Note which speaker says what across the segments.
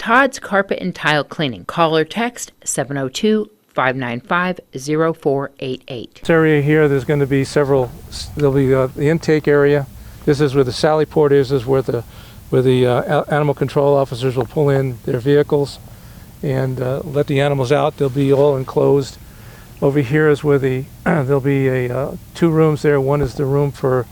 Speaker 1: Todd's Carpet and Tile Cleaning. Call or text 702-595-0488.
Speaker 2: This area here, there's going to be there'll be the intake area. This is where the sally port is. This is where the animal control officers will pull in their vehicles and let the animals out. They'll be all enclosed. Over here is where there'll be two rooms there. One is the room for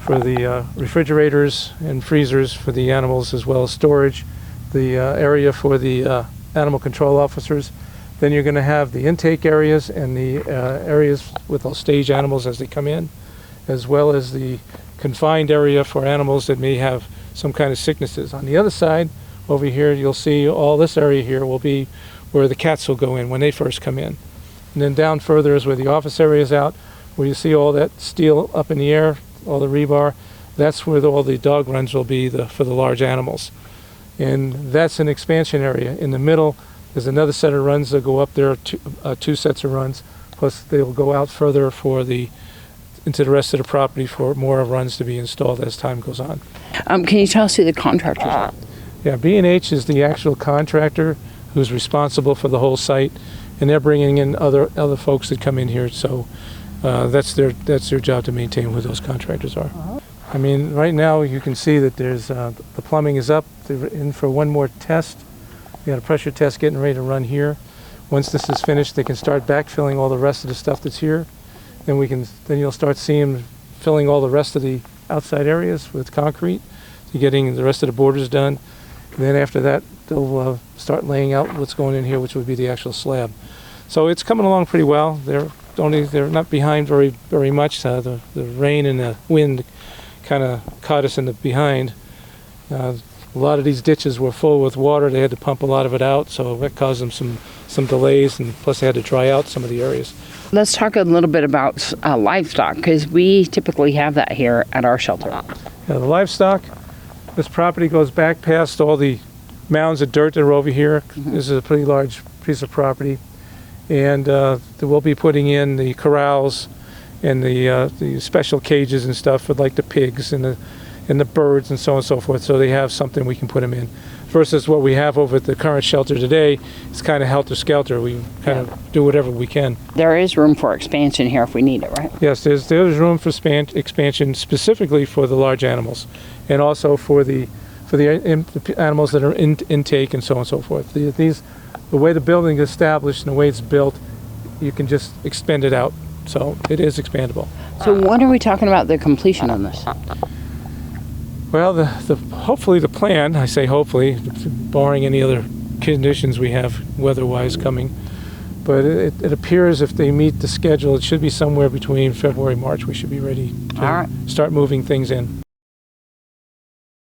Speaker 2: the refrigerators and freezers for the animals, as well as storage. The area for the animal control officers. Then you're going to have the intake areas and the areas with the stage animals as they come in, as well as the confined area for animals that may have some kind of sicknesses. On the other side, over here, you'll see all this area here will be where the cats will go in when they first come in. And then down further is where the office area is out, where you see all that steel up in the air, all the rebar. That's where all the dog runs will be for the large animals. And that's an expansion area. In the middle, there's another set of runs that go up there, two sets of runs, plus they will go out further into the rest of the property for more runs to be installed as time goes on.
Speaker 3: Can you tell us who the contractors are?
Speaker 2: Yeah, B&H is the actual contractor who's responsible for the whole site, and they're bringing in other folks that come in here. So that's their job to maintain who those contractors are. I mean, right now you can see that there's the plumbing is up. They're in for one more test. We got a pressure test getting ready to run here. Once this is finished, they can start backfilling all the rest of the stuff that's here. Then you'll start seeing filling all the rest of the outside areas with concrete, to getting the rest of the borders done. And then after that, they'll start laying out what's going in here, which would be the actual slab. So it's coming along pretty well. They're not behind very much. The rain and the wind kind of caught us in the behind. A lot of these ditches were full with water. They had to pump a lot of it out, so that caused them some delays, and plus they had to dry out some of the areas.
Speaker 3: Let's talk a little bit about livestock, because we typically have that here at our shelter.
Speaker 2: Yeah, the livestock, this property goes back past all the mounds of dirt that are over here. Mm-hmm. This is a pretty large piece of property, and we'll be putting in the corrals and the special cages and stuff for like the pigs and the birds and so on and so forth, so they have something we can put them in. Versus what we have over at the current shelter today, it's kind of helter-skelter. We kind of do whatever we can.
Speaker 3: There is room for expansion here if we need it, right?
Speaker 2: Yes, there's room for expansion specifically for the large animals, and also for the animals that are in intake and so on and so forth. The way the building is established and the way it's built, you can just expand it out. So it is expandable.
Speaker 3: So when are we talking about the completion on this?
Speaker 2: Well, hopefully the plan, I say hopefully, barring any other conditions we have weather-wise coming, but it appears if they meet the schedule, it should be somewhere between February and March we should be ready to start moving things in.